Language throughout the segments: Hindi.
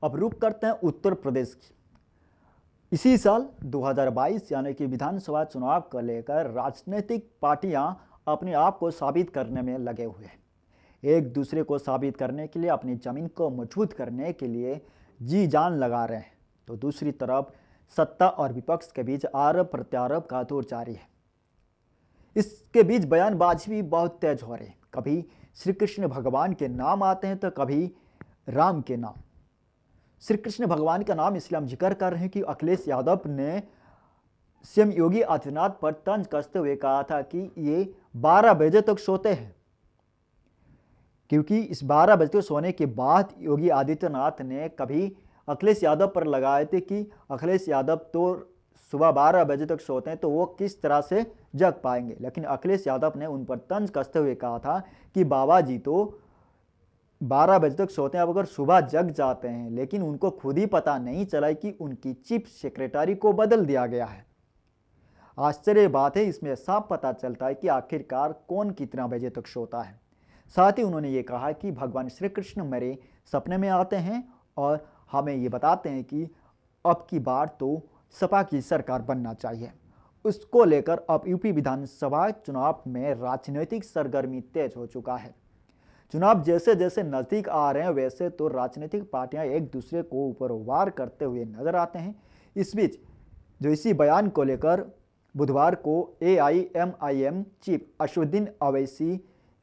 अब रुक करते हैं उत्तर प्रदेश की। इसी साल 2022 यानी कि विधानसभा चुनाव को लेकर राजनीतिक पार्टियां अपने आप को साबित करने में लगे हुए हैं। एक दूसरे को साबित करने के लिए, अपनी जमीन को मजबूत करने के लिए जी जान लगा रहे हैं। तो दूसरी तरफ सत्ता और विपक्ष के बीच आरोप प्रत्यारोप का दौर जारी है। इसके बीच बयानबाजी भी बहुत तेज हो रही है। कभी श्री कृष्ण भगवान के नाम आते हैं तो कभी राम के नाम। श्री कृष्ण भगवान का नाम इसलिए हम जिक्र कर रहे हैं कि अखिलेश यादव ने सीएम योगी आदित्यनाथ पर तंज कसते हुए कहा था कि ये 12 बजे तक सोते हैं, क्योंकि इस 12 बजे तक सोने के बाद योगी आदित्यनाथ ने कभी अखिलेश यादव पर लगाए थे कि अखिलेश यादव तो सुबह 12 बजे तक सोते हैं तो वो किस तरह से जग पाएंगे। लेकिन अखिलेश यादव ने उन पर तंज कसते हुए कहा था कि बाबा जी तो 12 बजे तक सोते हैं, अब अगर सुबह जग जाते हैं, लेकिन उनको खुद ही पता नहीं चला कि उनकी चीफ सेक्रेटरी को बदल दिया गया है। आश्चर्य बात है, इसमें साफ पता चलता है कि आखिरकार कौन कितना बजे तक सोता है। साथ ही उन्होंने ये कहा कि भगवान श्री कृष्ण मेरे सपने में आते हैं और हमें ये बताते हैं कि अब की बार तो सपा की सरकार बनना चाहिए। उसको लेकर अब यूपी विधानसभा चुनाव में राजनीतिक सरगर्मी तेज हो चुका है। चुनाव जैसे जैसे नजदीक आ रहे हैं वैसे तो राजनीतिक पार्टियां एक दूसरे को ऊपर वार करते हुए नजर आते हैं। इस बीच जो इसी बयान को लेकर बुधवार को AIMIM चीफ असदुद्दीन ओवैसी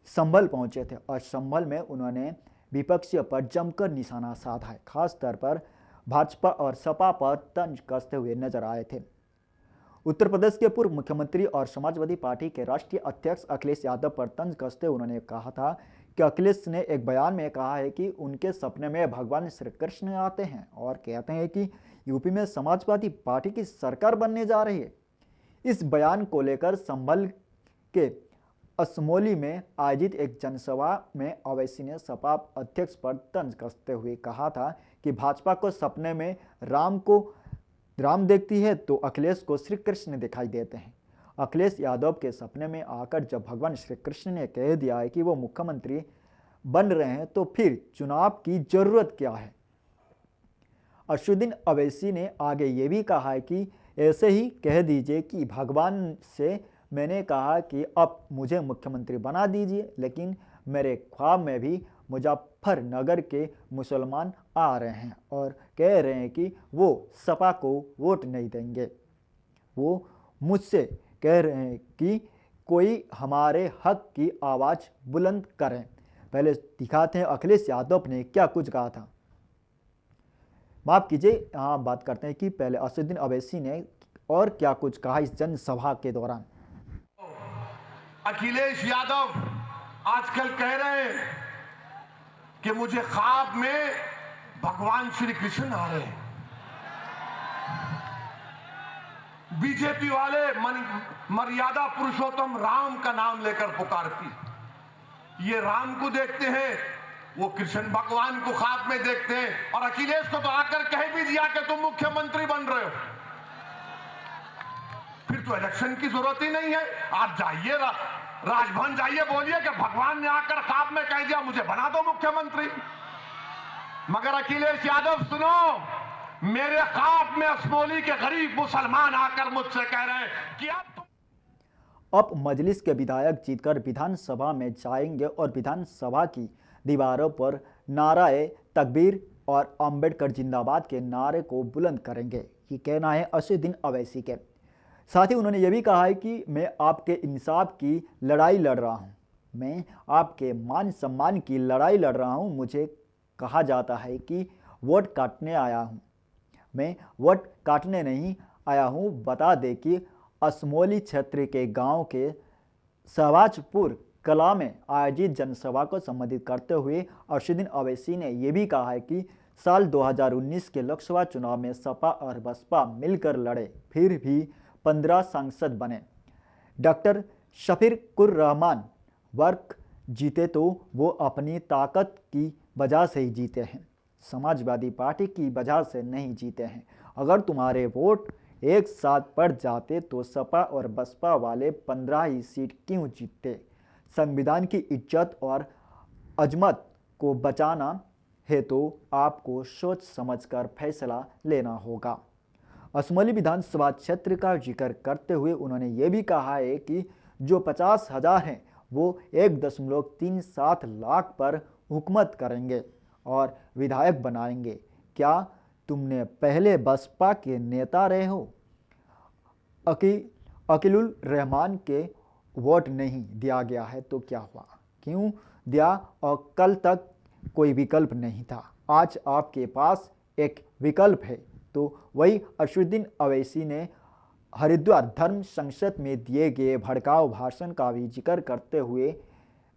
संभल पहुंचे थे और संभल में उन्होंने विपक्षियों पर जमकर निशाना साधा है। खास तौर पर भाजपा और सपा पर तंज कसते हुए नजर आए थे। उत्तर प्रदेश के पूर्व मुख्यमंत्री और समाजवादी पार्टी के राष्ट्रीय अध्यक्ष अखिलेश यादव पर तंज कसते उन्होंने कहा था कि अखिलेश ने एक बयान में कहा है कि उनके सपने में भगवान श्री कृष्ण आते हैं और कहते हैं कि यूपी में समाजवादी पार्टी की सरकार बनने जा रही है। इस बयान को लेकर संभल के असमोली में आयोजित एक जनसभा में ओवैसी ने सपा अध्यक्ष पर तंज कसते हुए कहा था कि भाजपा को सपने में राम देखती है तो अखिलेश को श्री कृष्ण दिखाई देते हैं। अखिलेश यादव के सपने में आकर जब भगवान श्री कृष्ण ने कह दिया है कि वो मुख्यमंत्री बन रहे हैं तो फिर चुनाव की जरूरत क्या है। असदुद्दीन ओवैसी ने आगे ये भी कहा है कि ऐसे ही कह दीजिए कि भगवान से मैंने कहा कि अब मुझे मुख्यमंत्री बना दीजिए, लेकिन मेरे ख्वाब में भी मुजफ्फरनगर के मुसलमान आ रहे हैं और कह रहे हैं कि वो सपा को वोट नहीं देंगे। वो मुझसे कह रहे हैं कि कोई हमारे हक की आवाज़ बुलंद करें। पहले दिखाते हैं अखिलेश यादव ने क्या कुछ कहा था। माफ कीजिए, यहाँ बात करते हैं कि पहले असदुद्दीन ओवैसी ने और क्या कुछ कहा इस जनसभा के दौरान। अखिलेश यादव आजकल कह रहे हैं कि मुझे ख्वाब में भगवान श्री कृष्ण आ रहे हैं। बीजेपी वाले मर्यादा पुरुषोत्तम राम का नाम लेकर पुकारती। ये राम को देखते हैं, वो कृष्ण भगवान को ख्वाब में देखते हैं। और अखिलेश को तो आकर कह भी दिया कि तुम मुख्यमंत्री बन रहे हो, फिर तो इलेक्शन की जरूरत ही नहीं है। आप जाइए राजभवन जाइए, बोलिए कि भगवान ने आकर ख्वाब में कह दिया मुझे बना दो मुख्यमंत्री। मगर अखिलेश यादव सुनो, मेरे ख्वाब में असमोली के गरीब मुसलमान आकर मुझसे कह रहे हैं कि अब मजलिस के विधायक जीतकर विधानसभा में जाएंगे और विधानसभा की दीवारों पर नाराए तकबीर और अंबेडकर जिंदाबाद के नारे को बुलंद करेंगे। ये कहना है असदुद्दीन ओवैसी के। साथ ही उन्होंने ये भी कहा है कि मैं आपके इंसाफ की लड़ाई लड़ रहा हूँ, मैं आपके मान सम्मान की लड़ाई लड़ रहा हूँ। मुझे कहा जाता है कि वोट काटने आया हूँ, मैं वोट काटने नहीं आया हूँ। बता दें कि असमोली क्षेत्र के गांव के शहबाजपुर कला में आयोजित जनसभा को संबोधित करते हुए असदुद्दीन ओवैसी ने यह भी कहा है कि साल 2019 के लोकसभा चुनाव में सपा और बसपा मिलकर लड़े, फिर भी 15 सांसद बने। डॉक्टर शफीकुर रहमान वर्क जीते तो वो अपनी ताकत की वजह से ही जीते हैं, समाजवादी पार्टी की वजह से नहीं जीते हैं। अगर तुम्हारे वोट एक साथ पड़ जाते तो सपा और बसपा वाले 15 ही सीट क्यों जीतते। संविधान की इज्जत और अजमत को बचाना है तो आपको सोच समझकर फैसला लेना होगा। असमली विधानसभा क्षेत्र का जिक्र करते हुए उन्होंने ये भी कहा है कि जो 50,000 हैं वो 1.37 लाख पर हुकूमत करेंगे और विधायक बनाएंगे। क्या तुमने पहले बसपा के नेता रहे हो? अकीलुल रहमान के वोट नहीं दिया गया है तो क्या हुआ? क्यों दिया? और कल तक कोई विकल्प नहीं था, आज आपके पास एक विकल्प है। तो वही असदुद्दीन अवैसी ने हरिद्वार धर्म संसद में दिए गए भड़काऊ भाषण का भी जिक्र करते हुए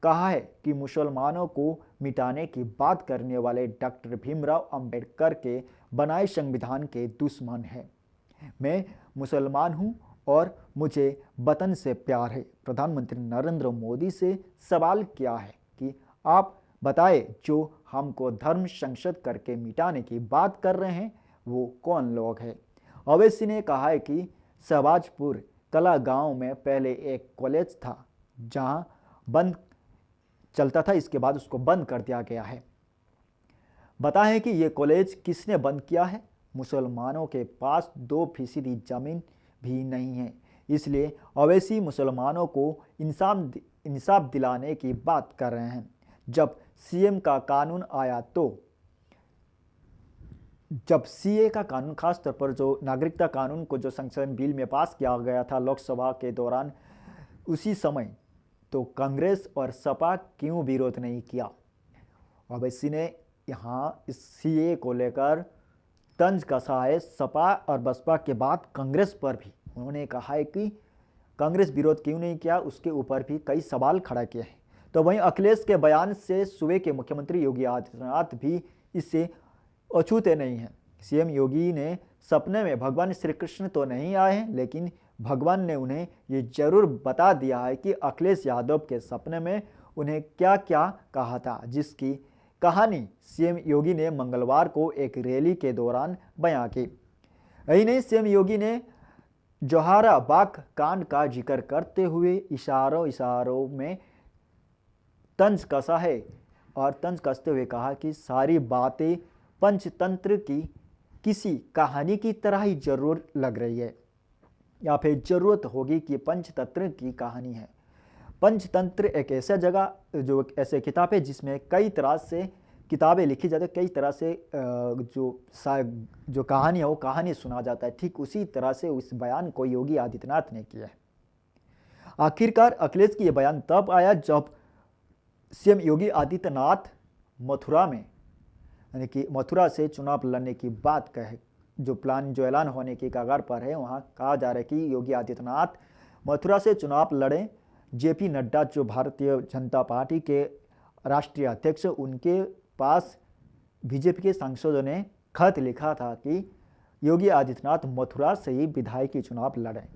कहा है कि मुसलमानों को मिटाने की बात करने वाले डॉक्टर भीमराव अंबेडकर के बनाए संविधान के दुश्मन हैं। मैं मुसलमान हूं और मुझे वतन से प्यार है। प्रधानमंत्री नरेंद्र मोदी से सवाल किया है कि आप बताएं, जो हमको धर्म संसद करके मिटाने की बात कर रहे हैं वो कौन लोग हैं? अवैसी ने कहा है कि शहबाजपुर कला गांव में पहले एक कॉलेज था जहां बंद चलता था, इसके बाद उसको बंद कर दिया गया है। बताएं कि ये कॉलेज किसने बंद किया है? मुसलमानों के पास 2% जमीन भी नहीं है, इसलिए अवैसी मुसलमानों को इंसाफ दिलाने की बात कर रहे हैं। जब सीएम का कानून आया तो जब सीए का कानून, खास तौर पर जो नागरिकता कानून को जो संशोधन बिल में पास किया गया था लोकसभा के दौरान, उसी समय तो कांग्रेस और सपा क्यों विरोध नहीं किया? ओवैसी ने यहाँ इस सीए को लेकर तंज कसा है सपा और बसपा के बाद कांग्रेस पर भी। उन्होंने कहा है कि कांग्रेस विरोध क्यों नहीं किया, उसके ऊपर भी कई सवाल खड़ा किए हैं। तो वहीं अखिलेश के बयान से सूबे के मुख्यमंत्री योगी आदित्यनाथ भी इससे अछूते नहीं हैं। सीएम योगी ने सपने में भगवान श्री कृष्ण तो नहीं आए हैं, लेकिन भगवान ने उन्हें ये जरूर बता दिया है कि अखिलेश यादव के सपने में उन्हें क्या क्या कहा था, जिसकी कहानी सीएम योगी ने मंगलवार को एक रैली के दौरान बयां की। यही नहीं, सीएम योगी ने जोहारा बाग कांड का जिक्र करते हुए इशारों में तंज कसा है और तंज कसते हुए कहा कि सारी बातें पंचतंत्र की किसी कहानी की तरह ही जरूर लग रही है, या फिर जरूरत होगी कि पंचतंत्र की कहानी है। पंचतंत्र एक ऐसा जगह, जो एक ऐसे किताब है जिसमें कई तरह से किताबें लिखी जाती है, कई तरह से जो कहानी है वो कहानी सुना जाता है। ठीक उसी तरह से उस बयान को योगी आदित्यनाथ ने किया है। आखिरकार अखिलेश की यह बयान तब आया जब सीएम योगी आदित्यनाथ मथुरा में, यानी कि मथुरा से चुनाव लड़ने की बात कहे, जो ऐलान होने की कगार पर है, वहाँ कहा जा रहा है कि योगी आदित्यनाथ मथुरा से चुनाव लड़ें। जेपी नड्डा जो भारतीय जनता पार्टी के राष्ट्रीय अध्यक्ष, उनके पास बीजेपी के सांसदों ने खत लिखा था कि योगी आदित्यनाथ मथुरा से ही विधायकी चुनाव लड़ें।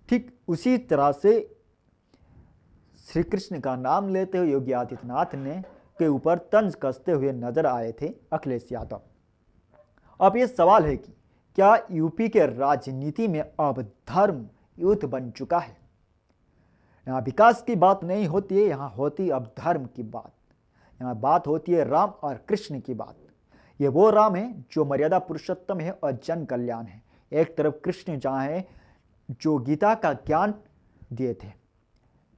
ठीक उसी तरह से श्री कृष्ण का नाम लेते हुए योगी आदित्यनाथ ने के ऊपर तंज कसते हुए नजर आए थे अखिलेश यादव। अब ये सवाल है कि क्या यूपी के राजनीति में अब धर्म युद्ध बन चुका है? यहाँ विकास की बात नहीं होती है, यहाँ होती अब धर्म की बात। यहाँ बात होती है राम और कृष्ण की बात। ये वो राम है जो मर्यादा पुरुषोत्तम है और जन कल्याण है। एक तरफ कृष्ण जहाँ है जो गीता का ज्ञान दिए थे।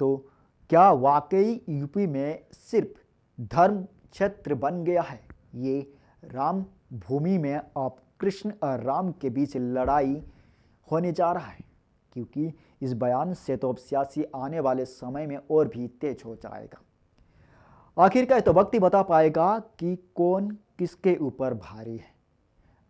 तो क्या वाकई यूपी में सिर्फ धर्म क्षेत्र बन गया है? ये राम भूमि में अब कृष्ण और राम के बीच लड़ाई होने जा रहा है, क्योंकि इस बयान से तो अब सियासी आने वाले समय में और भी तेज हो जाएगा। आखिरकार तो वक्त ही बता पाएगा कि कौन किसके ऊपर भारी है,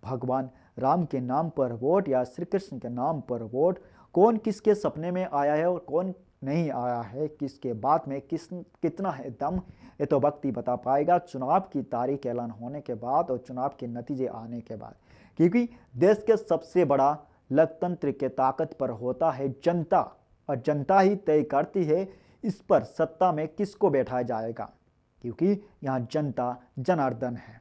भगवान राम के नाम पर वोट या श्री कृष्ण के नाम पर वोट। कौन किसके सपने में आया है और कौन नहीं आया है, किसके बात में कितना है दम, ये तो वक्त ही बता पाएगा चुनाव की तारीख ऐलान होने के बाद और चुनाव के नतीजे आने के बाद। क्योंकि देश के सबसे बड़ा लोकतंत्र के ताकत पर होता है जनता, और जनता ही तय करती है इस पर सत्ता में किसको बैठाया जाएगा, क्योंकि यहाँ जनता जनार्दन है।